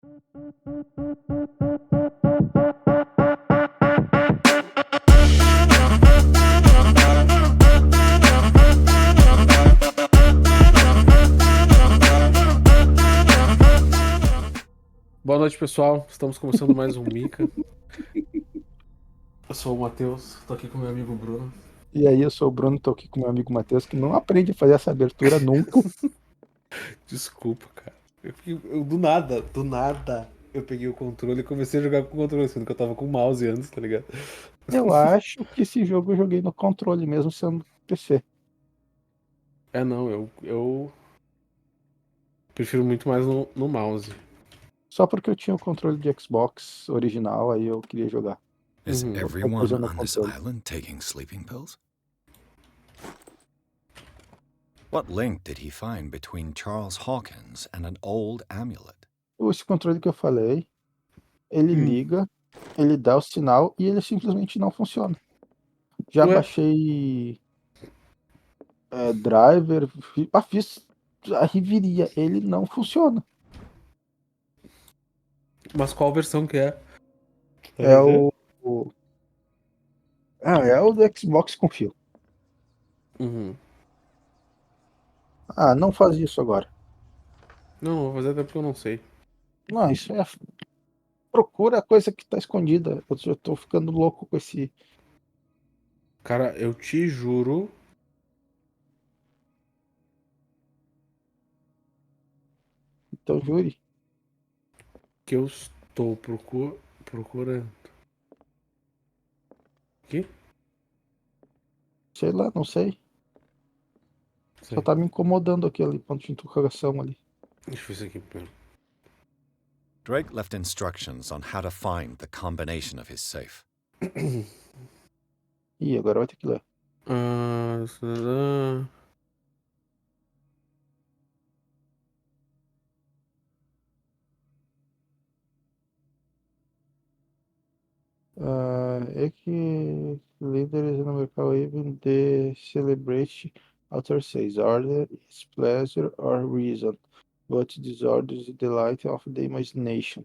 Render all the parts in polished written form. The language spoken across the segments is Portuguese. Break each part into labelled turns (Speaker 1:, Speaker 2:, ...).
Speaker 1: Boa noite, pessoal. Estamos começando mais um Mica. Eu sou o Matheus, tô aqui com meu amigo Bruno.
Speaker 2: E aí, eu sou o Bruno, tô aqui com meu amigo Matheus, que não aprende a fazer essa abertura nunca.
Speaker 1: Desculpa, cara. Do nada, eu peguei o controle e comecei a jogar com o controle, sendo que eu tava com o mouse antes, tá ligado?
Speaker 2: Eu acho que esse jogo eu joguei no controle, mesmo sendo PC.
Speaker 1: Não, eu prefiro muito mais no mouse.
Speaker 2: Só porque eu tinha o controle de Xbox original, aí eu queria jogar.
Speaker 3: Is
Speaker 1: Uhum.
Speaker 3: everyone
Speaker 2: no
Speaker 3: on this
Speaker 2: controle.
Speaker 3: island taking sleeping pills? What link did he find between Charles Hawkins and an old amulet?
Speaker 2: Esse controle que eu falei, ele liga, ele dá o sinal e ele simplesmente não funciona. Já
Speaker 1: Ué?
Speaker 2: baixei driver, fiz a reviria, ele não funciona.
Speaker 1: Mas qual versão que é?
Speaker 2: É é o do Xbox com fio.
Speaker 1: Uhum.
Speaker 2: Não faz isso agora.
Speaker 1: Não vou fazer até porque eu não sei.
Speaker 2: Não, isso é. Procura a coisa que tá escondida. Eu já tô ficando louco com esse.
Speaker 1: Cara, eu te juro.
Speaker 2: Então, jure.
Speaker 1: Que eu estou procurando. Aqui?
Speaker 2: Sei lá, não sei. Só
Speaker 1: Sei.
Speaker 2: tá me incomodando aquele ponto de interrogação ali.
Speaker 1: Deixa eu ver isso aqui primeiro.
Speaker 3: Drake left instructions on how to find the combination of his safe.
Speaker 2: Ih, agora vai ter que ler. É que líderes no mercado even the celebrate author says order is pleasure or reason, but disorder is the delight of the imagination.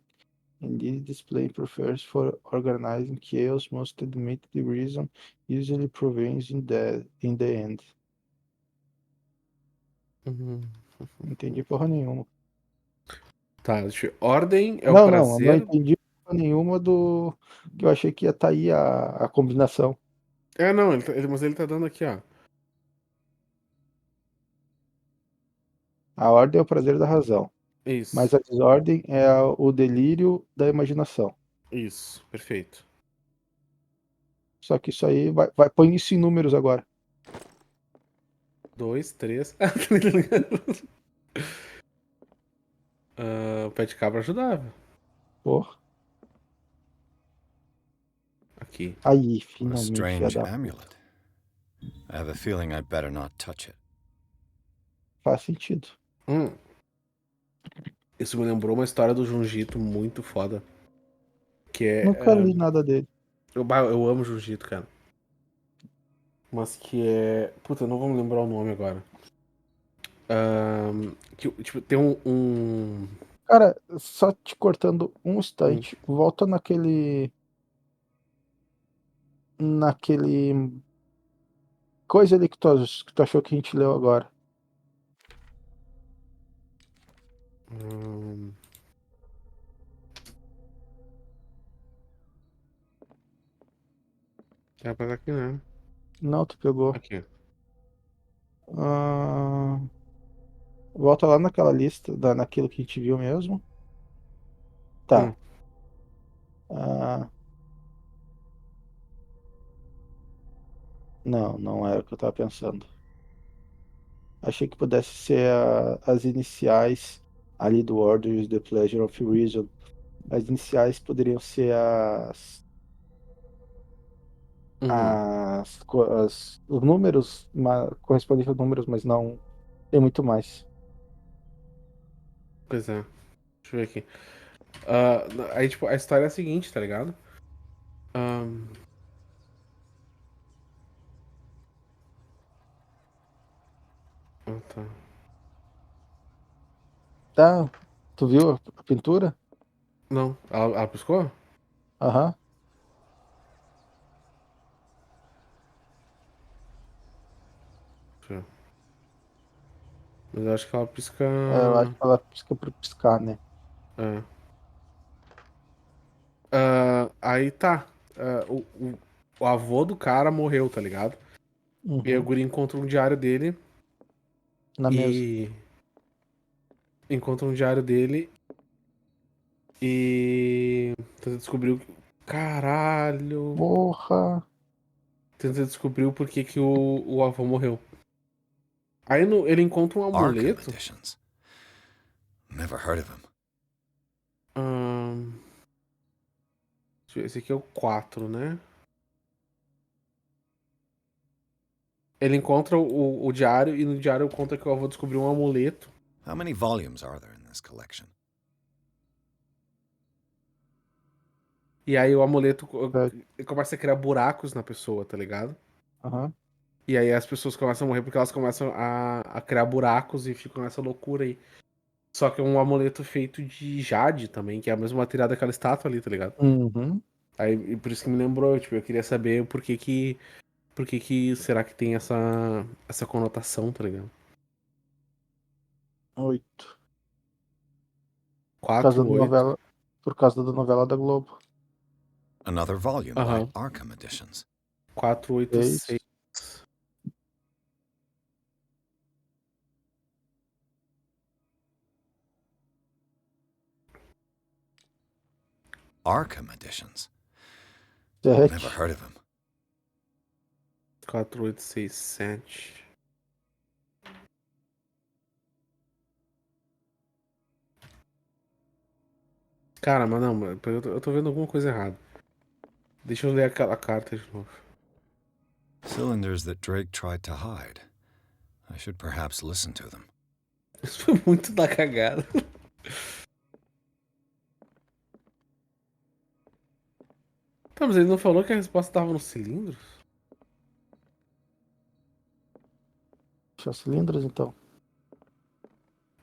Speaker 2: Indeed, display prefers for organizing chaos must admit the reason usually prevails in the end.
Speaker 1: Uhum.
Speaker 2: Não entendi porra nenhuma.
Speaker 1: Tá, deixa eu... Ordem é o
Speaker 2: Não, eu não
Speaker 1: prazer.
Speaker 2: entendi porra nenhuma do que eu achei que ia estar aí a combinação.
Speaker 1: Não, mas ele tá dando aqui, ó.
Speaker 2: A ordem é o prazer da razão, mas
Speaker 1: Isso,
Speaker 2: a desordem é o delírio da imaginação.
Speaker 1: isso, perfeito.
Speaker 2: Só que isso aí põe isso em números agora.
Speaker 1: 2, 3. O pé de cabra ajudava.
Speaker 2: Porra.
Speaker 1: Aqui.
Speaker 2: Aí,
Speaker 3: What a
Speaker 2: finalmente, filha
Speaker 3: strange
Speaker 2: da puta.
Speaker 3: amulet. I have a feeling I'd better not touch it.
Speaker 2: Faz sentido.
Speaker 1: Isso me lembrou uma história do Junjito muito foda. Que
Speaker 2: Nunca li nada dele.
Speaker 1: eu amo Junjito, cara. Mas que é. Puta, eu não vou me lembrar o nome agora. Que, tipo, tem
Speaker 2: Cara, só te cortando um instante, volta naquele coisa ali que tu achou que a gente leu agora.
Speaker 1: É pra aqui, né?
Speaker 2: Não, tu pegou.
Speaker 1: Aqui.
Speaker 2: Ah, volta lá naquela lista, naquilo que a gente viu mesmo. Tá. Ah, não era o que eu tava pensando. Achei que pudesse ser as iniciais ali do Order The Pleasure of Reason. As iniciais poderiam ser
Speaker 1: Uhum.
Speaker 2: os números, correspondentes aos números, mas não tem muito mais.
Speaker 1: Pois é. Deixa eu ver aqui. Aí, tipo, a história é a seguinte, tá ligado? Ahn, tá.
Speaker 2: Tá, tu viu a pintura?
Speaker 1: Não, ela piscou?
Speaker 2: Aham.
Speaker 1: Deixa eu ver. Mas eu acho que ela pisca.
Speaker 2: É, eu acho que ela pisca pra piscar, né?
Speaker 1: É. Aí tá. O avô do cara morreu, tá ligado? E aí o
Speaker 2: Uhum.
Speaker 1: guri encontra um diário dele
Speaker 2: Na mesa.
Speaker 1: e. Encontra um diário dele e. Tenta descobrir o. Caralho!
Speaker 2: Porra!
Speaker 1: Tenta descobrir o porquê que o avô morreu. Aí ele encontra um
Speaker 3: Arkham
Speaker 1: amuleto.
Speaker 3: editions. Never heard of him.
Speaker 1: Ahn, Deixa eu ver, esse aqui é o 4, né? Ele encontra o diário e no diário conta que o avô descobriu um amuleto.
Speaker 3: How many volumes are there in this collection?
Speaker 1: E aí o amuleto
Speaker 2: É,
Speaker 1: ele começa a criar buracos na pessoa, tá ligado?
Speaker 2: aham.
Speaker 1: E aí as pessoas começam a morrer porque elas começam a criar buracos e ficam nessa loucura aí. Só que é um amuleto feito de jade também, que é o mesmo material daquela estátua ali, tá ligado?
Speaker 2: Uhum.
Speaker 1: Aí e por isso que me lembrou, tipo, eu queria saber por que que será que tem essa conotação, tá ligado?
Speaker 2: 8. Por causa
Speaker 1: 4,
Speaker 2: da
Speaker 1: 8.
Speaker 2: novela. Por causa da novela da Globo.
Speaker 3: Another volume by
Speaker 1: Aham.
Speaker 3: Arkham editions.
Speaker 1: 4, 8, 6.
Speaker 2: 6.
Speaker 3: Arkham editions.
Speaker 2: 7.
Speaker 3: Never heard of him.
Speaker 1: 4, 8, 6, 7. Cara, mas não, eu tô vendo alguma coisa errada. Deixa eu ler aquela carta de novo.
Speaker 3: Cylinders that Drake tried to hide. I should perhaps listen to them.
Speaker 1: Isso foi muito da cagada. Tá, mas ele não falou que a resposta tava nos cilindros?
Speaker 2: Deixa os cilindros, então.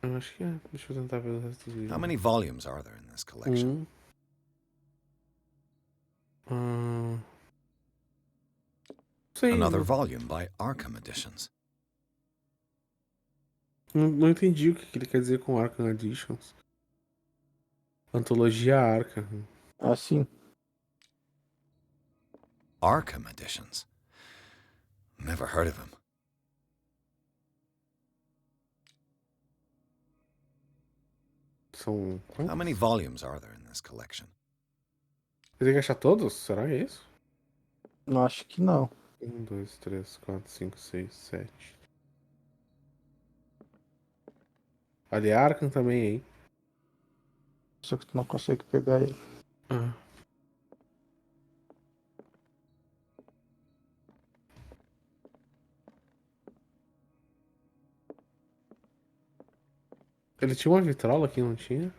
Speaker 1: Eu acho que é. Deixa eu tentar ver o resto do vídeo.
Speaker 3: How many volumes are there in this collection?
Speaker 1: Não sei,
Speaker 3: Another volume by Arkham editions.
Speaker 1: não entendi o que ele quer dizer com Arkham Editions. Antologia Arkham.
Speaker 2: Assim.
Speaker 3: Arkham editions. Never heard of him.
Speaker 1: São
Speaker 3: How
Speaker 1: quantos?
Speaker 3: many volumes are there in this collection?
Speaker 1: Você tem que achar todos? Será que é isso?
Speaker 2: Não acho que não.
Speaker 1: 1, 2, 3, 4, 5, 6, 7. Ali é Arkham também, hein?
Speaker 2: Só que tu não consegue pegar ele.
Speaker 1: Ah. Ele tinha uma vitrola aqui, não tinha?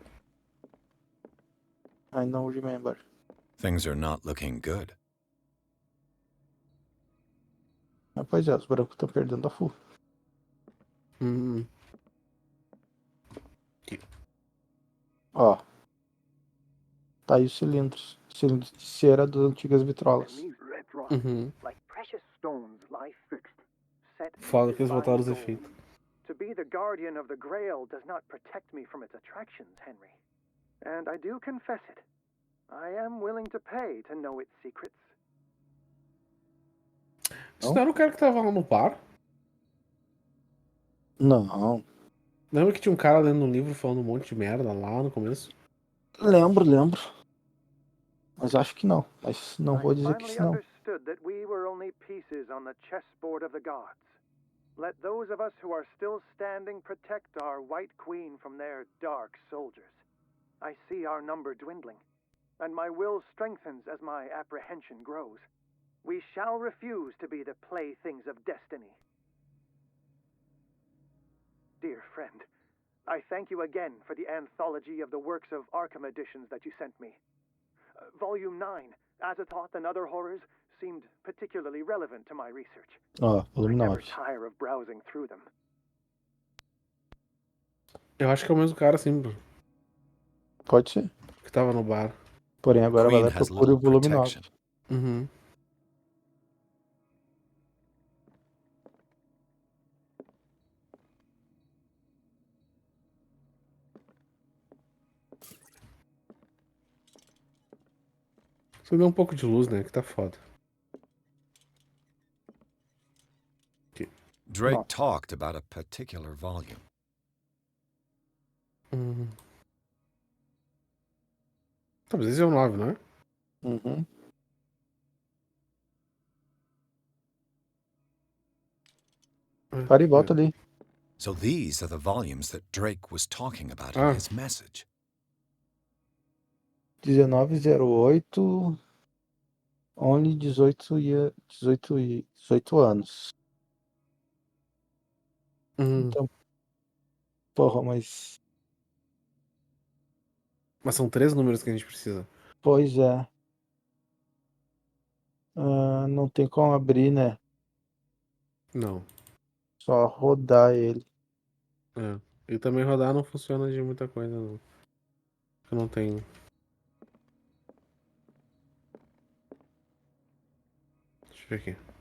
Speaker 2: I don't remember.
Speaker 3: Things are not looking good.
Speaker 2: Mas, pois é, os brancos estão perdendo a full.
Speaker 1: Hum.
Speaker 2: Ó. Tá aí os cilindros. Cilindros de cera das antigas vitrolas.
Speaker 1: Uhum.
Speaker 4: Like precious stones lie fixed, set in
Speaker 1: Foda que eles
Speaker 4: divine
Speaker 1: botaram os
Speaker 4: gold.
Speaker 1: efeitos.
Speaker 4: To be the guardian of the Grail does not protect me from its attractions, Henry. And I do confess it. I am willing to pay to know its secrets.
Speaker 1: Isso não era o cara que tava lá no bar?
Speaker 2: Não.
Speaker 1: Lembra que tinha um cara lendo um livro falando um monte de merda lá no começo?
Speaker 2: Lembro. Mas acho que não. Mas não vou
Speaker 4: I
Speaker 2: dizer que
Speaker 4: finally
Speaker 2: sim, não.
Speaker 4: understood that we were only pieces on the chessboard of the gods. Let those of us who are still standing protect our White Queen from their dark soldiers. I see our number dwindling, and my will strengthens as my apprehension grows. We shall refuse to be the playthings of destiny. Dear friend, I thank you again for the anthology of the works of Arkham editions that you sent me. Volume 9, Azathoth and Other Horrors, seemed particularly relevant to my research.
Speaker 2: Ó,
Speaker 4: I
Speaker 2: volume
Speaker 4: never
Speaker 2: 9.
Speaker 4: tire of browsing through them.
Speaker 1: Eu acho que é o mesmo cara, sim, bro.
Speaker 2: Pode ser.
Speaker 1: Que tava no bar.
Speaker 2: Porém, agora vai
Speaker 3: Queen
Speaker 2: lá e
Speaker 3: has
Speaker 2: procure o
Speaker 3: little
Speaker 2: volume 9.
Speaker 3: protection.
Speaker 1: Uhum. Só deu um pouco de luz, né? Que tá foda.
Speaker 3: Drake
Speaker 2: Nossa.
Speaker 3: talked about a particular volume.
Speaker 1: Uhum. Tá, mas esse é o 9, não é?
Speaker 2: Uhum. Para e volta ali.
Speaker 3: So these are the volumes that Drake was talking about in
Speaker 1: Ah.
Speaker 3: his message.
Speaker 2: 1908. Only 18 anos.
Speaker 1: Uhum.
Speaker 2: Então, porra, mas.
Speaker 1: Mas são 3 números que a gente precisa.
Speaker 2: Pois é. Não tem como abrir, né?
Speaker 1: Não.
Speaker 2: Só rodar ele.
Speaker 1: É. E também rodar não funciona de muita coisa, não. Eu não tenho. Deixa eu ver aqui.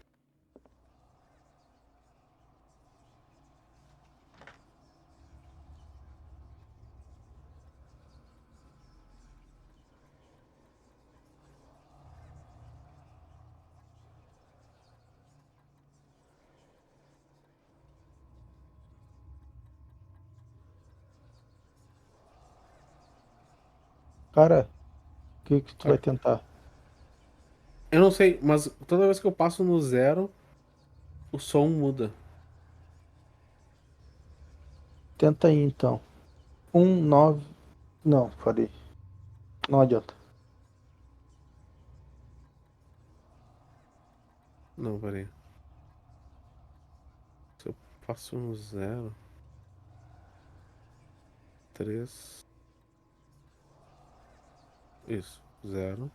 Speaker 2: Cara, o que tu vai tentar?
Speaker 1: Eu não sei, mas toda vez que eu passo no 0, o som muda.
Speaker 2: Tenta aí então. 9. Não, falei. Não adianta.
Speaker 1: Não, peraí. Se eu passo no 0, 3. Isso, 0.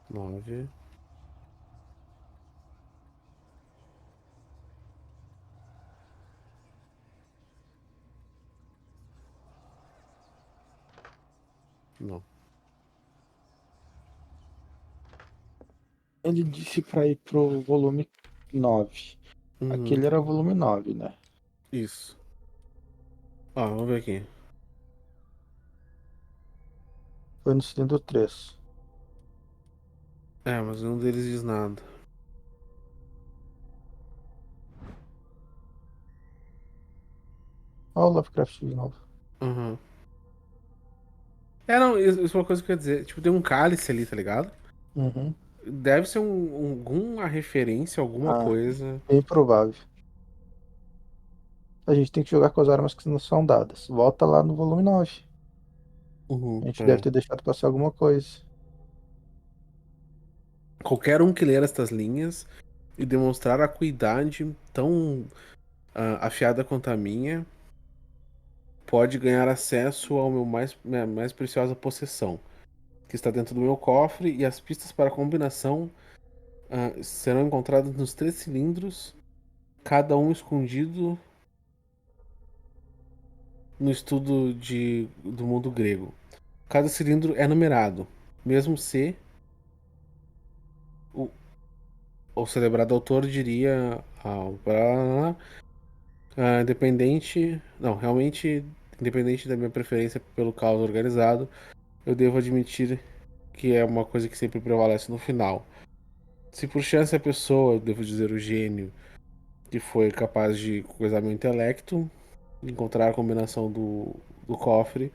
Speaker 1: 9. Não.
Speaker 2: Ele disse pra ir pro volume 9.
Speaker 1: Uhum.
Speaker 2: Aquele era o volume 9, né?
Speaker 1: Isso. Ó, vamos ver aqui.
Speaker 2: Foi no cilindro 3.
Speaker 1: É, mas nenhum deles diz nada.
Speaker 2: Olha o Lovecraft de novo.
Speaker 1: Uhum. É, não, isso é uma coisa que eu ia dizer. Tipo, tem um cálice ali, tá ligado?
Speaker 2: Uhum.
Speaker 1: Deve ser alguma referência, alguma
Speaker 2: Ah,
Speaker 1: coisa.
Speaker 2: bem provável. A gente tem que jogar com as armas que não são dadas. Volta lá no volume 9.
Speaker 1: Uhum.
Speaker 2: A gente deve
Speaker 1: É.
Speaker 2: ter deixado passar alguma coisa.
Speaker 1: Qualquer um que ler estas linhas e demonstrar acuidade tão afiada quanto a minha pode ganhar acesso ao minha mais preciosa possessão, que está dentro do meu cofre, e as pistas para a combinação serão encontradas nos 3 cilindros, cada um escondido no estudo do mundo grego. Cada cilindro é numerado, mesmo se o, o celebrado autor diria independente, não, realmente, independente da minha preferência pelo caos organizado, eu devo admitir que é uma coisa que sempre prevalece no final. Se por chance a pessoa, devo dizer o gênio, que foi capaz de coisar meu intelecto, encontrar a combinação do cofre,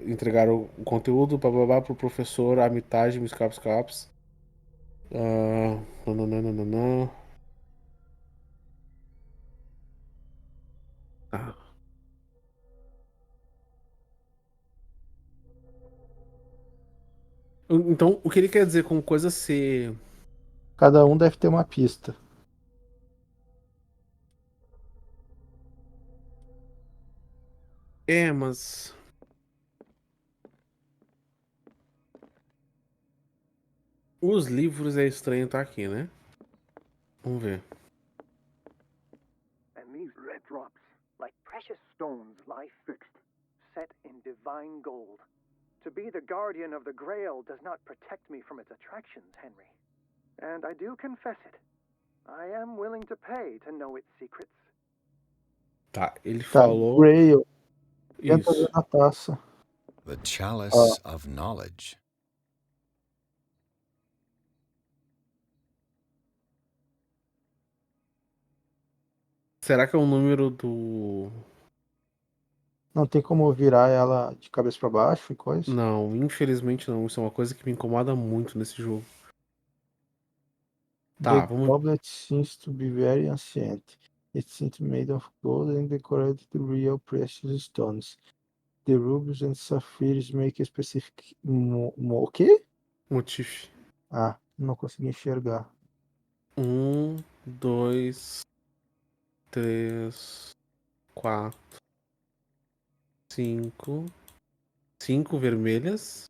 Speaker 1: entregar o conteúdo para o professor, a mitagem, os caps. Nananana. Ah. Então, o que ele quer dizer com coisa ser.
Speaker 2: Cada um deve ter uma pista.
Speaker 1: É, mas. Os livros é estranho estar aqui, né? Vamos ver.
Speaker 4: drops, like precious stones, lie fixed, set in divine gold. To be the guardian of the Grail does not protect me from its attractions, Henry. And I do confess it. I am willing to pay to know its secrets.
Speaker 1: Tá, ele
Speaker 2: Tá,
Speaker 1: falou
Speaker 2: Grail. Tenta ver
Speaker 1: isso.
Speaker 2: na taça.
Speaker 3: The chalice of knowledge.
Speaker 1: Será que é o número do...
Speaker 2: Não tem como virar ela de cabeça pra baixo e coisa?
Speaker 1: Não, infelizmente não. Isso é uma coisa que me incomoda muito nesse jogo. Tá,
Speaker 2: The
Speaker 1: vamos...
Speaker 2: goblet seems to be very ancient. It seems made of gold and decorated with real precious stones. The rubies and sapphires make a specific... O quê?
Speaker 1: Motif.
Speaker 2: Ah, não consegui enxergar.
Speaker 1: 1, 2, 3, 4, 5. 5 vermelhas.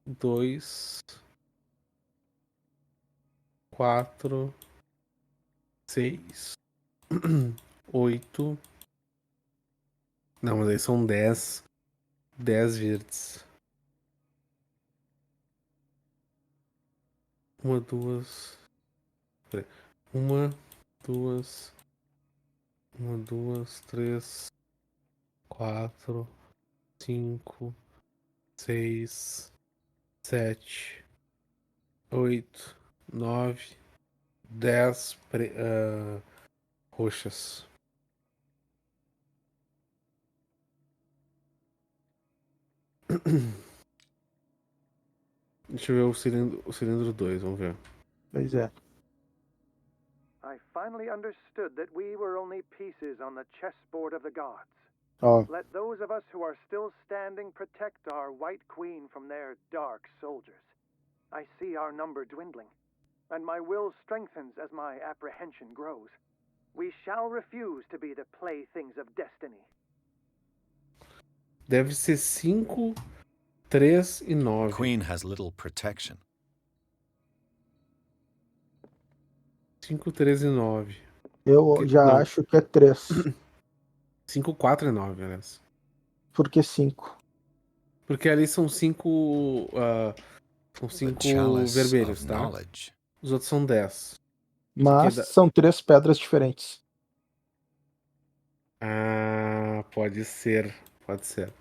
Speaker 1: 2, 4, 6, 8. Não, mas aí são 10. 10 verdes. 1, 2. 1, 2. 1, 2, 3, 4, 5, 6, 7, 8, 9, 10 roxas. Deixa eu ver o cilindro 2, vamos ver.
Speaker 2: Pois é.
Speaker 4: I finally understood that we were only pieces on the chessboard of the gods.
Speaker 2: Ó,
Speaker 4: Let those of us who are still standing protect our White Queen from their dark soldiers. I see our number dwindling, and my will strengthens as my apprehension grows. We shall refuse to be the playthings of destiny.
Speaker 1: Deve ser 5, 3 e 9.
Speaker 3: Queen has little protection.
Speaker 1: 5, 3 e 9.
Speaker 2: eu já
Speaker 1: Não.
Speaker 2: acho que é 3.
Speaker 1: 5, 4 e 9, aliás.
Speaker 2: Por que 5?
Speaker 1: Porque ali são 5. São
Speaker 3: The
Speaker 1: 5
Speaker 3: chalice
Speaker 1: vermelhos,
Speaker 3: of
Speaker 1: tá?
Speaker 3: knowledge.
Speaker 1: Os outros são 10.
Speaker 2: Mas
Speaker 1: dá-
Speaker 2: são 3 pedras diferentes.
Speaker 1: Ah, pode ser. Pode ser.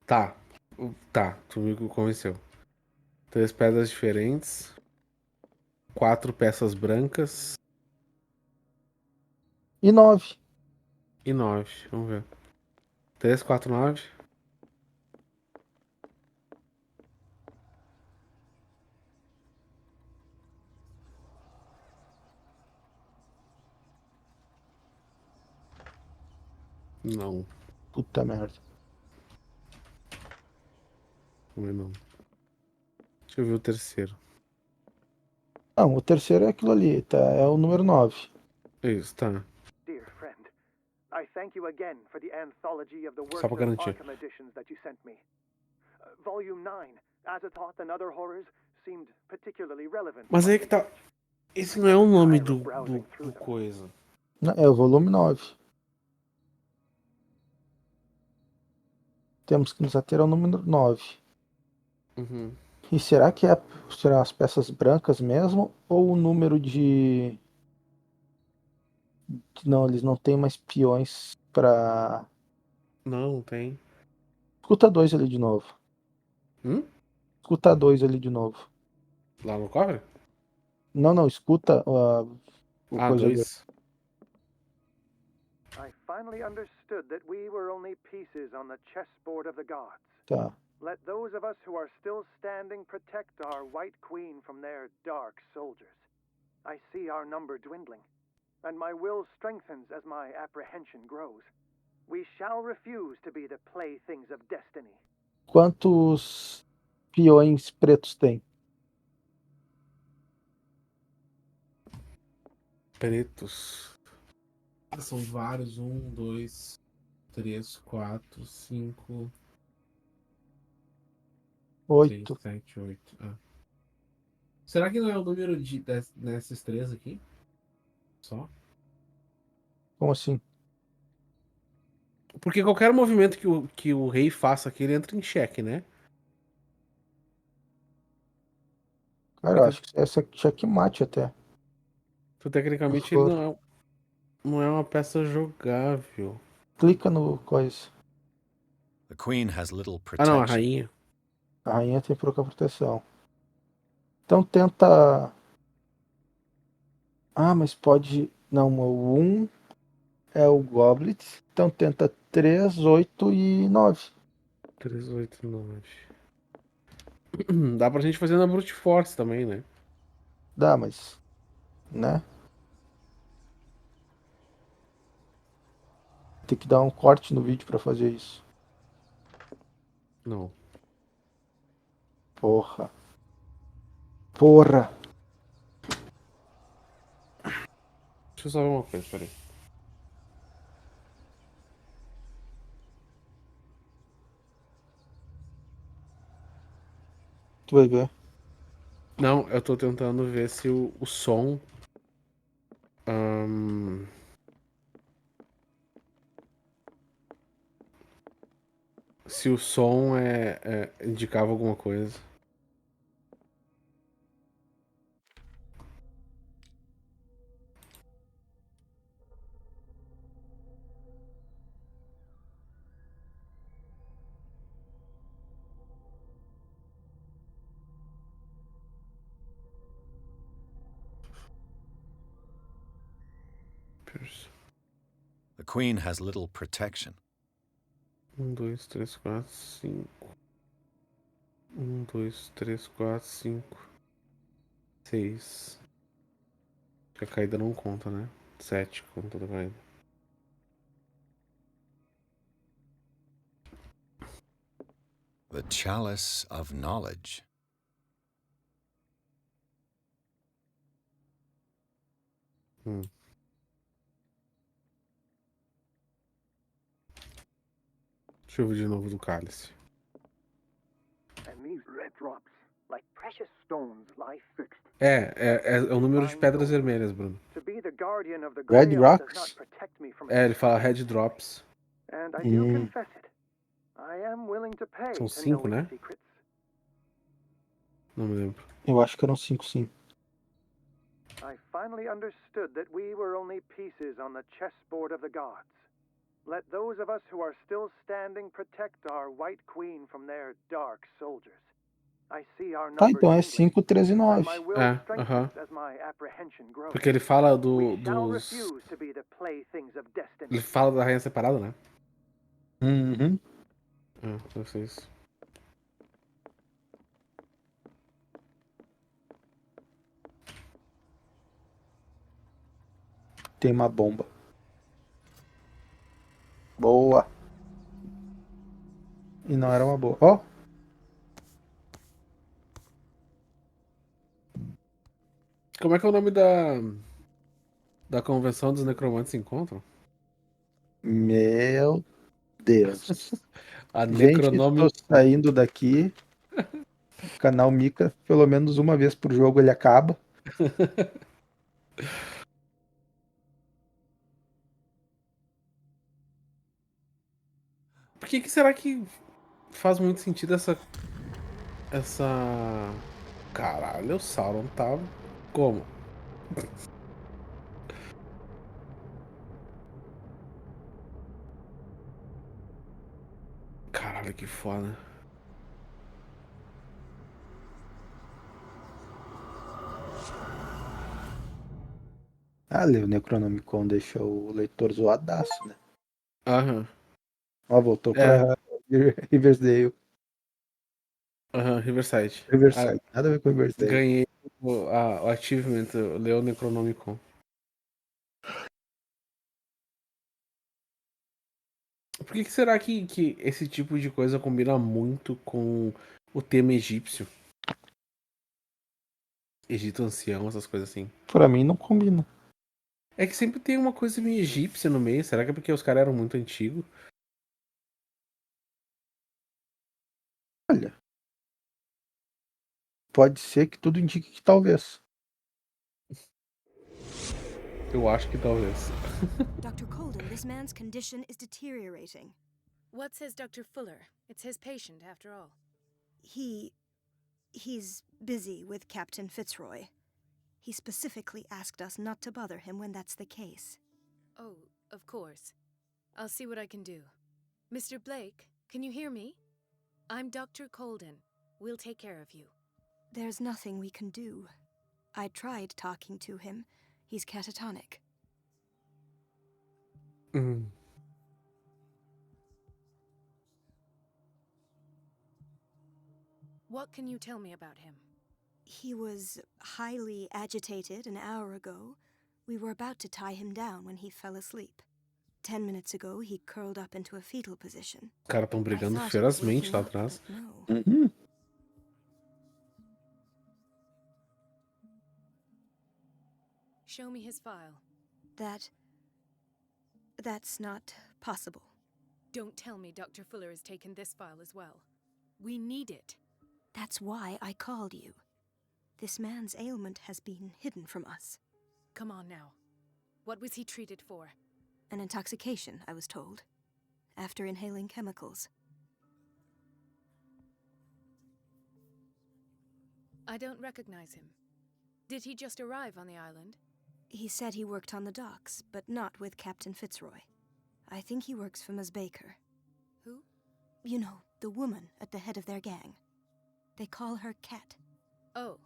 Speaker 1: Tá. Tá, tu me convenceu. 3 pedras diferentes. 4 peças brancas.
Speaker 2: E 9.
Speaker 1: E 9. Vamos ver. 3, 4, 9. Não,
Speaker 2: Puta merda.
Speaker 1: não é não. Deixa eu ver o terceiro.
Speaker 2: Não, o terceiro é aquilo ali, tá? É o número 9.
Speaker 1: Isso, tá.
Speaker 4: Dear friend, I thank you again for the anthology of the
Speaker 1: Só
Speaker 4: works
Speaker 1: pra
Speaker 4: of
Speaker 1: garantir.
Speaker 4: Arkham editions that you sent me. Volume 9, Azathoth and Other Horrors, seemed particularly relevant.
Speaker 1: Mas aí que tá. Esse não é o nome do coisa.
Speaker 2: Não, é o volume 9. Temos que nos ater ao número 9.
Speaker 1: Uhum.
Speaker 2: E será que serão as peças brancas mesmo? Ou o número de. Não, eles não têm mais peões pra.
Speaker 1: Não, tem.
Speaker 2: Escuta 2 ali de novo. Escuta 2 ali de novo.
Speaker 1: Lá no cofre?
Speaker 2: Não, escuta o
Speaker 1: Ah,
Speaker 2: coisa.
Speaker 1: 2.
Speaker 4: I finally understood that we were only pieces on the chessboard of the gods.
Speaker 2: Tá.
Speaker 4: Let those of us who are still standing protect our White Queen from their dark soldiers. I see our number dwindling, and my will strengthens as my apprehension grows. We shall refuse to be the playthings of destiny.
Speaker 2: Quantos peões pretos tem?
Speaker 1: Pretos. São vários. 1, 2, 3, 4, 5, 6,
Speaker 2: 8.
Speaker 1: 7, 8. Será que não é o número desses três aqui? Só?
Speaker 2: Como assim?
Speaker 1: Porque qualquer movimento que o rei faça aqui, ele entra em xeque, né?
Speaker 2: Cara, eu
Speaker 1: Então,
Speaker 2: acho que essa é checkmate até. Se
Speaker 1: tecnicamente, ele
Speaker 2: for.
Speaker 1: não é uma peça jogável.
Speaker 2: Clica no coisa.
Speaker 3: The queen has little
Speaker 1: Ah, não, a
Speaker 3: protection.
Speaker 1: rainha.
Speaker 2: A rainha tem pouca proteção. Então tenta. Ah, mas pode. Não, o 1 é o Goblet. Então tenta 3, 8 e 9.
Speaker 1: 3, 8, 9. Dá pra gente fazer na Brute Force também, né?
Speaker 2: Dá, mas. Né? Tem que dar um corte no vídeo pra fazer isso.
Speaker 1: Não.
Speaker 2: Porra. Porra.
Speaker 1: Deixa eu só ver uma coisa, peraí.
Speaker 2: Tu vai ver.
Speaker 1: Não, eu tô tentando ver se o som. ahn, se o som indicava alguma coisa.
Speaker 3: The queen has little protection.
Speaker 1: 1, 2, 3, 4, 5. 1, 2, 3, 4, 5, 6. A caída não conta, né? 7 conta da caída.
Speaker 3: The chalice of knowledge.
Speaker 1: Hum. Deixa eu ver de novo do cálice.
Speaker 4: And these red drops, like precious stones, lie fixed.
Speaker 1: É o número de pedras vermelhas, Bruno.
Speaker 4: To be the guardian of the
Speaker 2: Red
Speaker 4: Grail does not
Speaker 2: Rocks?
Speaker 4: protect me from
Speaker 1: Ele fala
Speaker 4: its
Speaker 1: Red Drops.
Speaker 4: And I do confess it. I am willing to pay
Speaker 1: São
Speaker 4: to
Speaker 1: 5,
Speaker 4: know
Speaker 1: né?
Speaker 4: its secrets.
Speaker 1: Não me lembro.
Speaker 2: Eu acho que eram 5 sim.
Speaker 4: I finally understood that we were only pieces on the chessboard of the gods. Let those of us who are still standing protect our white queen from their dark soldiers. I see our
Speaker 2: Tá,
Speaker 4: numbers
Speaker 2: então é
Speaker 4: dwindling,
Speaker 2: 5, 13 e
Speaker 4: and
Speaker 2: 9.
Speaker 4: my will
Speaker 1: É,
Speaker 4: strengthens as my apprehension grows.
Speaker 1: Porque ele fala
Speaker 4: We shall
Speaker 1: dos.
Speaker 4: refuse to be the playthings of destiny.
Speaker 1: Ele fala da rainha separada, né?
Speaker 2: Uhum.
Speaker 1: Deve ser isso.
Speaker 2: Tem uma bomba. Boa. E não era uma boa. Ó.
Speaker 1: Como é que é o nome da convenção dos necromantes se encontram?
Speaker 2: Meu Deus.
Speaker 1: A
Speaker 2: Gente, tô
Speaker 1: Necronome.
Speaker 2: saindo daqui. O canal Mika, pelo menos uma vez por jogo ele acaba.
Speaker 1: Por que será que faz muito sentido essa. Essa. Caralho, o Sauron tá. Como? Caralho, que foda.
Speaker 2: Ali, o Necronomicon deixa o leitor zoadaço, né?
Speaker 1: Aham.
Speaker 2: Ó, voltou
Speaker 1: É,
Speaker 2: pra Riversdale.
Speaker 1: aham, Riverside. Ah,
Speaker 2: Riverside. Nada a ver com Riversdale.
Speaker 1: ganhei o achievement, o Leo Necronomicon. Por que será que esse tipo de coisa combina muito com o tema egípcio? Egito ancião, essas coisas assim.
Speaker 2: Pra mim não combina.
Speaker 1: É que sempre tem uma coisa meio egípcia no meio. Será que é porque os caras eram muito antigos?
Speaker 2: Olha. Pode ser que tudo indique que talvez.
Speaker 1: Eu acho que talvez.
Speaker 5: Dr. Colden, this man's condition is deteriorating.
Speaker 6: What says Dr. Fuller? It's his patient, after all.
Speaker 5: He's busy with Captain Fitzroy. He specifically asked us not to bother him when that's the case.
Speaker 6: Oh, of course. I'll see what I can do. Mr. Blake, can you hear me? I'm Dr. Colden. We'll take care of you.
Speaker 5: There's nothing we can do. I tried talking to him. He's catatonic.
Speaker 6: What can you tell me about him?
Speaker 5: He was highly agitated an hour ago. We were about to tie him down when he fell asleep. 10 minutes ago, he curled up into a fetal position.
Speaker 1: Os caras estão
Speaker 5: I
Speaker 1: brigando
Speaker 5: thought he was
Speaker 1: ferozmente
Speaker 5: waking
Speaker 1: lá
Speaker 5: up,
Speaker 1: atrás.
Speaker 5: but no.
Speaker 2: Uhum.
Speaker 6: Show me his file.
Speaker 5: That's not possible.
Speaker 6: Don't tell me Dr. Fuller has taken this file as well. We need it.
Speaker 5: That's why I called you. This man's ailment has been hidden from us.
Speaker 6: Come on now. What was he treated for?
Speaker 5: An intoxication, I was told. After inhaling chemicals.
Speaker 6: I don't recognize him. Did he just arrive on the island?
Speaker 5: He said he worked on the docks, but not with Captain Fitzroy. I think he works for Ms. Baker.
Speaker 6: Who?
Speaker 5: You know, the woman at the head of their gang. They call her Cat.
Speaker 6: Oh,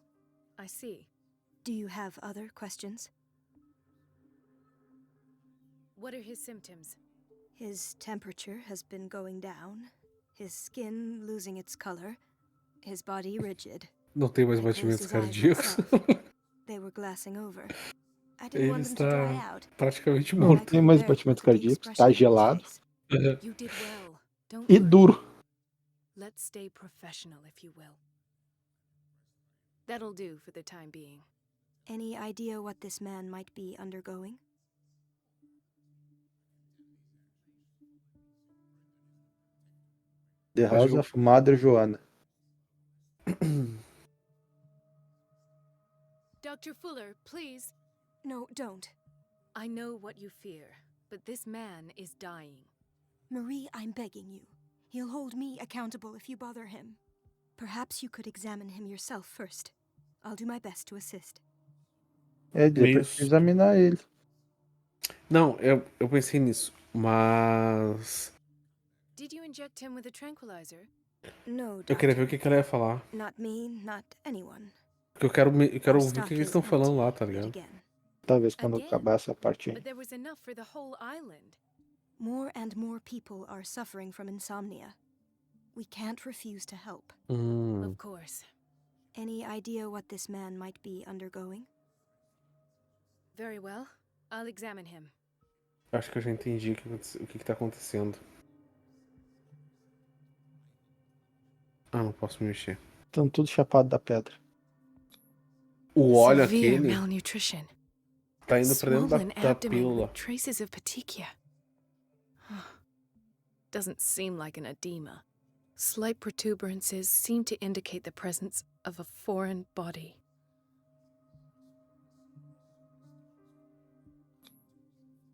Speaker 6: I see.
Speaker 5: Do you have other questions?
Speaker 6: What are his symptoms?
Speaker 5: His temperature has been going down, his skin losing its color, his body rigid.
Speaker 1: Não tem mais
Speaker 5: I closed
Speaker 1: batimentos
Speaker 5: his eyes
Speaker 1: cardíacos.
Speaker 5: myself. They were glassing over. I didn't
Speaker 1: Ele
Speaker 5: want them to dry
Speaker 1: está
Speaker 5: out.
Speaker 1: praticamente
Speaker 2: Não
Speaker 1: morto.
Speaker 2: tem mais batimentos cardíacos, tá gelado
Speaker 6: You did well. Don't
Speaker 2: e
Speaker 6: worry.
Speaker 2: duro.
Speaker 6: Let's stay professional, if you will. That'll do for the time being.
Speaker 5: Any idea what this man might be undergoing?
Speaker 2: The House of Mother Joanna.
Speaker 6: Dr. Fuller, please.
Speaker 5: No, don't.
Speaker 6: I know what you fear, but this man is dying.
Speaker 5: Marie, I'm begging you. He'll hold me accountable if you bother him. Perhaps you could examine him yourself first. I'll do my best to assist.
Speaker 2: É, depois
Speaker 1: Isso.
Speaker 2: examinar ele.
Speaker 1: Não, eu pensei nisso, mas
Speaker 6: Did you inject him with a tranquilizer?
Speaker 5: No,
Speaker 1: eu
Speaker 5: doctor.
Speaker 1: queria ver o que ela ia falar.
Speaker 5: Not me, not anyone.
Speaker 1: Porque eu quero
Speaker 5: Our
Speaker 1: ouvir o
Speaker 5: stock
Speaker 1: que eles
Speaker 5: is
Speaker 1: estão falando
Speaker 5: empty
Speaker 1: lá, tá
Speaker 5: yet
Speaker 1: ligado?
Speaker 5: again.
Speaker 2: Talvez quando
Speaker 6: Again?
Speaker 2: acabar essa parte aí.
Speaker 6: But there was enough for the whole island.
Speaker 5: More and more people are suffering from insomnia. We can't refuse to help.
Speaker 6: Of course.
Speaker 5: Any idea what this man might be undergoing?
Speaker 6: Very well. I'll examine him.
Speaker 1: Acho que eu já entendi o que tá acontecendo. Ah, não posso me mexer.
Speaker 2: Estão tudo chapado da pedra.
Speaker 1: O óleo
Speaker 6: Severe
Speaker 1: aquele
Speaker 6: malnutrition.
Speaker 1: tá indo pra dentro
Speaker 6: Swollen
Speaker 1: da
Speaker 6: abdomen
Speaker 1: pílula.
Speaker 6: with traces of petechia. Doesn't seem like an edema. Slight protuberances seem to indicate the presence of a foreign body.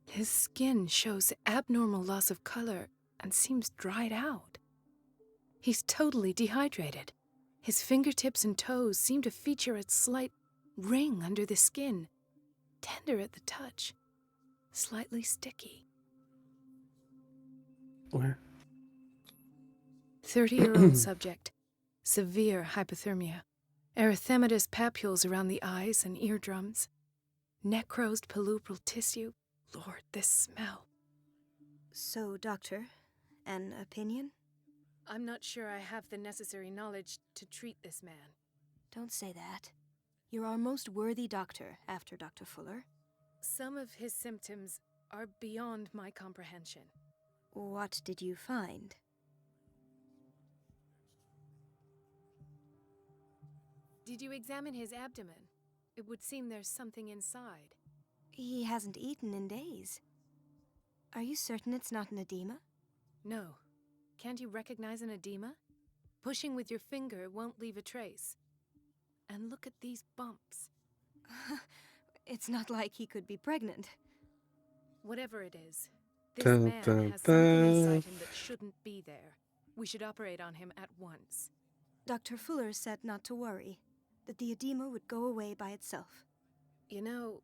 Speaker 6: His skin shows abnormal loss of color and seems dried out. He's totally dehydrated. His fingertips and toes seem to feature a slight ring under the skin, tender at the touch, slightly sticky.
Speaker 1: Ué?
Speaker 6: 30-year-old subject, severe hypothermia, erythematous papules around the eyes and eardrums, necrosed palpebral tissue. Lord, this smell.
Speaker 5: So, doctor, an opinion?
Speaker 6: I'm not sure I have the necessary knowledge to treat this man.
Speaker 5: Don't say that. You're our most worthy doctor after Dr. Fuller.
Speaker 6: Some of his symptoms are beyond my comprehension.
Speaker 5: What did you find?
Speaker 6: Did you examine his abdomen? It would seem there's something inside.
Speaker 5: He hasn't eaten in days. Are you certain it's not an edema?
Speaker 6: No. Can't you recognize an edema? Pushing with your finger won't leave a trace. And look at these bumps.
Speaker 5: It's not like he could be pregnant.
Speaker 6: Whatever it is, this
Speaker 1: Dun,
Speaker 6: man
Speaker 1: dun,
Speaker 6: has something
Speaker 1: dun.
Speaker 6: inside him that shouldn't be there. We should operate on him at once.
Speaker 5: Dr. Fuller said not to worry, that the edema would go away by itself.
Speaker 6: You know,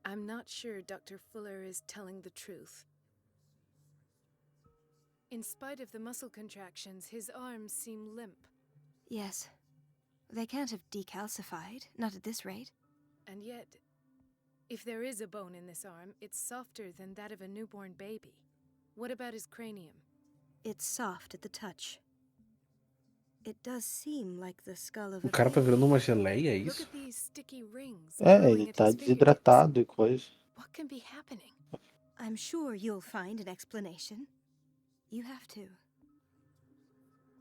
Speaker 6: I'm not sure Dr. Fuller is telling the truth. In spite of the muscle contractions, his arms seem limp.
Speaker 5: Yes. They can't have decalcified, not at this rate.
Speaker 6: And yet, if there is a bone in this arm, it's softer than that of a newborn baby. What about his cranium?
Speaker 5: It's soft at the touch. It does seem like the skull of
Speaker 1: O
Speaker 5: a
Speaker 1: cara tá
Speaker 5: baby.
Speaker 1: virando uma geleia, é
Speaker 6: Look
Speaker 1: isso?
Speaker 6: at these sticky rings
Speaker 2: É,
Speaker 6: growing
Speaker 2: ele
Speaker 6: at
Speaker 2: tá
Speaker 6: his fingertips.
Speaker 2: desidratado e coisa.
Speaker 6: What can be happening?
Speaker 5: I'm sure you'll find an explanation. You have to.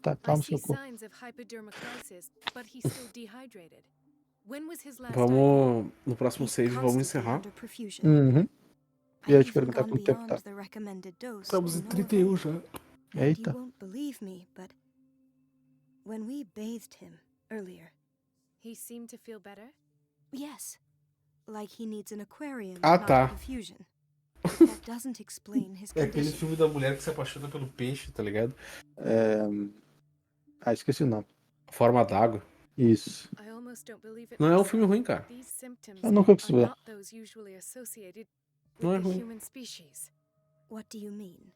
Speaker 2: Tá,
Speaker 6: I
Speaker 2: calma
Speaker 6: see
Speaker 2: seu cu.
Speaker 6: signs of hypodermatosis, but he's still dehydrated. When was his last IV?
Speaker 1: Vamos. No próximo
Speaker 5: He's
Speaker 1: save, vamos
Speaker 5: constantly
Speaker 1: encerrar.
Speaker 5: under perfusion.
Speaker 2: Uhum.
Speaker 5: I've
Speaker 2: ia te
Speaker 5: even
Speaker 2: perguntar
Speaker 5: gone
Speaker 2: quanto tempo
Speaker 5: beyond
Speaker 2: tá.
Speaker 5: the recommended dose.
Speaker 1: Estamos
Speaker 5: to
Speaker 1: em
Speaker 5: no
Speaker 1: 31
Speaker 5: avail.
Speaker 1: já.
Speaker 5: And
Speaker 2: Eita.
Speaker 5: you won't believe me, but when we bathed him earlier,
Speaker 6: He seemed to feel better?
Speaker 5: yes, like he needs an aquarium,
Speaker 1: Ah,
Speaker 5: not
Speaker 1: tá.
Speaker 5: perfusion. But that doesn't explain his
Speaker 1: É aquele
Speaker 5: condition.
Speaker 1: filme da mulher que se apaixona pelo peixe, tá ligado?
Speaker 2: Ah, esqueci o nome.
Speaker 1: Forma d'água.
Speaker 2: Isso.
Speaker 6: I almost don't believe it
Speaker 1: Não é um
Speaker 6: myself.
Speaker 1: filme ruim, cara.
Speaker 6: These symptoms
Speaker 2: Eu nunca quis
Speaker 6: are
Speaker 2: ver.
Speaker 6: not those usually associated
Speaker 1: Não é
Speaker 6: with the
Speaker 1: ruim.
Speaker 6: human species.
Speaker 5: What do you mean?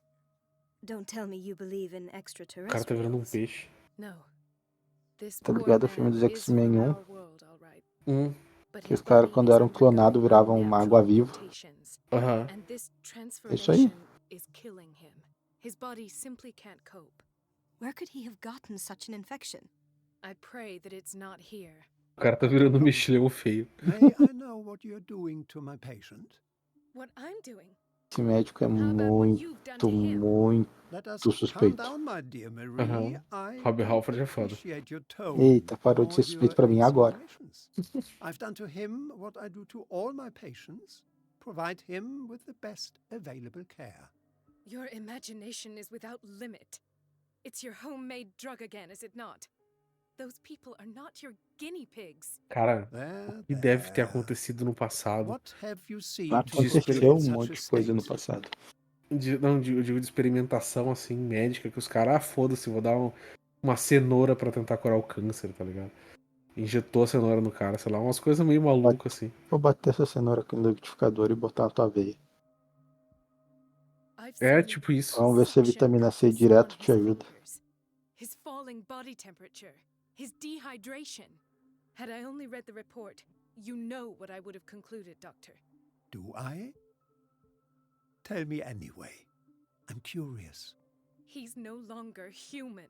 Speaker 5: Don't tell me you believe in
Speaker 1: O cara tá
Speaker 5: extraterrestrials.
Speaker 1: virando um peixe.
Speaker 6: No. This
Speaker 2: Tá
Speaker 6: poor
Speaker 2: ligado ao filme
Speaker 6: man
Speaker 2: dos
Speaker 6: is
Speaker 2: X-Men
Speaker 6: from
Speaker 2: 1?
Speaker 6: our world, all right. But
Speaker 2: Que
Speaker 6: his
Speaker 2: os caras,
Speaker 6: body
Speaker 2: quando
Speaker 6: is
Speaker 2: eram clonados,
Speaker 6: undergoing
Speaker 2: viravam uma
Speaker 6: unnatural
Speaker 2: água-viva.
Speaker 6: mutations,
Speaker 1: Aham.
Speaker 6: and this
Speaker 2: Isso aí.
Speaker 6: transformation is killing him. His body simply can't cope.
Speaker 5: Where could he have gotten such an infection?
Speaker 6: I pray that it's not here.
Speaker 1: O cara tá virando um mexilhão feio.
Speaker 7: May I know what you're doing to my patient?
Speaker 6: What I'm doing?
Speaker 2: Esse médico é
Speaker 6: How about what
Speaker 2: muito,
Speaker 6: you've done to him?
Speaker 2: muito
Speaker 7: Let us
Speaker 2: suspeito.
Speaker 7: calm down, my dear Marie.
Speaker 1: Aham.
Speaker 7: I
Speaker 1: Rob
Speaker 7: don't
Speaker 1: Halford é foda.
Speaker 7: appreciate your tone
Speaker 2: Eita, parou de
Speaker 7: or
Speaker 2: ser suspeito
Speaker 7: your
Speaker 2: pra mim agora.
Speaker 7: explanations. I've done to him what I do to all my patients. Provide him with the best available care.
Speaker 6: Your imagination is without limit. It's your homemade drug again, is it not? Those people are not your guinea pigs.
Speaker 1: Cara,
Speaker 7: There,
Speaker 1: o que deve ter
Speaker 7: there.
Speaker 1: acontecido no passado?
Speaker 7: What have you seen to put you
Speaker 2: Aconteceu
Speaker 7: in
Speaker 2: um
Speaker 7: such
Speaker 2: monte
Speaker 7: a
Speaker 2: de coisa no
Speaker 7: state?
Speaker 2: passado.
Speaker 1: Eu digo de experimentação, assim, médica, que os caras, foda-se, vou dar uma cenoura pra tentar curar o câncer, tá ligado? Injetou a cenoura no cara, sei lá, umas coisas meio malucas, assim.
Speaker 2: Vou bater essa cenoura aqui no liquidificador e botar na tua veia.
Speaker 6: I've
Speaker 1: É
Speaker 6: seen
Speaker 1: tipo isso.
Speaker 2: Vamos ver se a vitamina C direto te ajuda.
Speaker 6: His falling body temperature, his dehydration. Had I only read the report, you know what I would have concluded, Doctor.
Speaker 7: Do I? Tell me anyway. I'm curious.
Speaker 6: He's no longer human.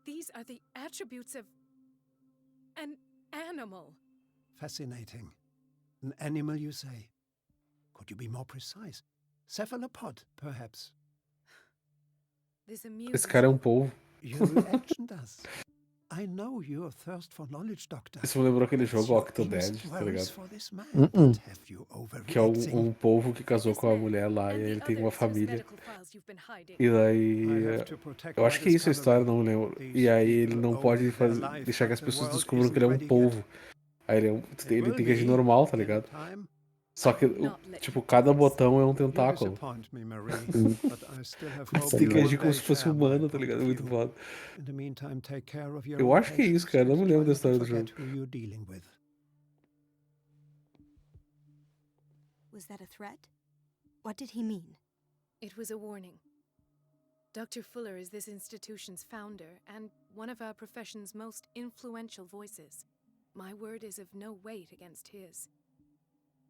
Speaker 6: These are the attributes of an animal.
Speaker 7: Fascinating. An animal, you say? Could you be more precise? Cephalopod, perhaps?
Speaker 6: This amuses
Speaker 1: Esse cara é um
Speaker 6: you.
Speaker 1: polvo.
Speaker 7: Your reaction does. I know your thirst for knowledge, Doctor.
Speaker 1: Isso me lembrou aquele
Speaker 7: It's
Speaker 1: jogo
Speaker 7: your
Speaker 1: Octodad,
Speaker 7: innocent
Speaker 1: tá
Speaker 7: worries
Speaker 1: ligado?
Speaker 7: for this man
Speaker 2: Uh-uh.
Speaker 7: that have you
Speaker 1: Que é
Speaker 7: overreacting.
Speaker 1: um polvo que casou
Speaker 6: This
Speaker 1: com a
Speaker 6: man
Speaker 1: mulher lá
Speaker 6: and
Speaker 1: e
Speaker 6: the
Speaker 1: ele tem uma
Speaker 6: others whose
Speaker 1: família.
Speaker 6: medical files you've been hiding.
Speaker 1: E daí.
Speaker 7: I have to protect
Speaker 1: Eu acho
Speaker 7: my
Speaker 1: que é isso a história,
Speaker 7: discovery.
Speaker 1: não me lembro.
Speaker 7: These
Speaker 1: E aí ele
Speaker 7: people
Speaker 1: não
Speaker 7: owe
Speaker 1: pode
Speaker 7: their life
Speaker 1: deixar que as
Speaker 7: but the
Speaker 1: pessoas
Speaker 7: world
Speaker 1: descubram que ele é um
Speaker 7: isn't ready yet.
Speaker 1: polvo. Aí ele
Speaker 7: It
Speaker 1: tem
Speaker 7: will
Speaker 1: que agir
Speaker 7: be
Speaker 1: normal, tá
Speaker 7: in
Speaker 1: ligado?
Speaker 7: time.
Speaker 1: Só que, tipo, cada botão é um
Speaker 7: You
Speaker 1: tentáculo.
Speaker 7: disappoint me, Marie, but I still have
Speaker 1: Você
Speaker 7: hope
Speaker 1: tem que
Speaker 7: you
Speaker 1: agir
Speaker 7: one
Speaker 1: como
Speaker 7: day
Speaker 1: se fosse
Speaker 7: share my
Speaker 1: humano, tá
Speaker 7: point
Speaker 1: ligado? É
Speaker 7: of
Speaker 1: muito
Speaker 7: view.
Speaker 1: foda.
Speaker 7: In the meantime, take care of your
Speaker 1: Eu
Speaker 7: own
Speaker 1: acho que é isso,
Speaker 7: patients
Speaker 1: cara. Eu não
Speaker 7: and
Speaker 1: me lembro da
Speaker 7: try not
Speaker 1: história
Speaker 7: to
Speaker 1: do jogo.
Speaker 7: forget who you're dealing with.
Speaker 5: Was that a threat? What did he mean?
Speaker 6: It was a warning. Dr. Fuller is this institution's founder and one of our profession's most influential voices. My word is of no weight against his.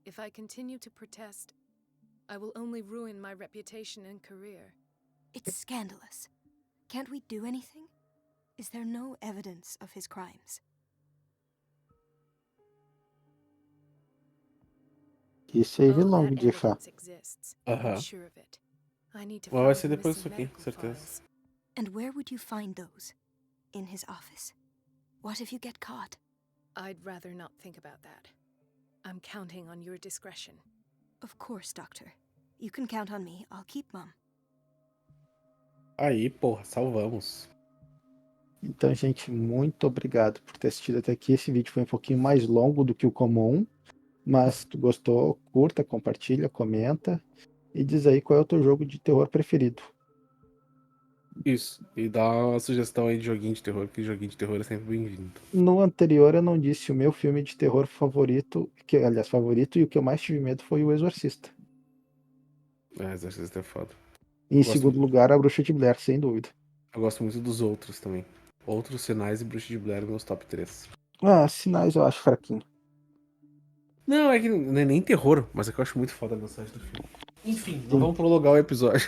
Speaker 6: If I continue to protest, I will only ruin my reputation and career.
Speaker 5: It's scandalous. Can't we do anything? Is there no evidence of his crimes?
Speaker 2: Que save
Speaker 6: Oh,
Speaker 2: longo
Speaker 6: that
Speaker 2: de fá.
Speaker 6: evidence exists. I'm
Speaker 1: Aham.
Speaker 6: sure of it. I need to
Speaker 1: Mas vai
Speaker 6: find
Speaker 1: ser
Speaker 6: the
Speaker 1: depois
Speaker 6: missing
Speaker 1: disso aqui,
Speaker 6: medical
Speaker 1: certeza.
Speaker 6: files.
Speaker 5: And where would you find those? In his office? What if you get caught?
Speaker 6: I'd rather not think about that. I'm counting on your discretion.
Speaker 5: Of course, Doctor. You can count on me. I'll keep Mum.
Speaker 1: Aí, porra, salvamos.
Speaker 2: Então, gente, muito obrigado por ter assistido até aqui. Esse vídeo foi um pouquinho mais longo do que o comum, mas se tu gostou, curta, compartilha, comenta e diz aí qual é o teu jogo de terror preferido.
Speaker 1: Isso. E dá uma sugestão aí de joguinho de terror, que joguinho de terror é sempre bem-vindo.
Speaker 2: No anterior eu não disse o meu filme de terror favorito, que aliás favorito, e o que eu mais tive medo foi O Exorcista.
Speaker 1: Exorcista é foda.
Speaker 2: E em
Speaker 1: Gosto
Speaker 2: segundo
Speaker 1: muito.
Speaker 2: lugar, A Bruxa de Blair, sem dúvida.
Speaker 1: Eu gosto muito dos outros também. Outros Sinais e Bruxa de Blair, meus top 3.
Speaker 2: Ah, Sinais eu acho fraquinho.
Speaker 1: Não, é que não é nem terror, mas é que eu acho muito foda a mensagem do filme. Enfim, não
Speaker 2: Sim.
Speaker 1: vamos prolongar o episódio.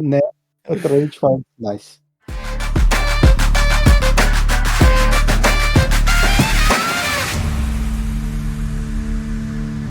Speaker 2: Né? Outra vez a gente fala de Sinais.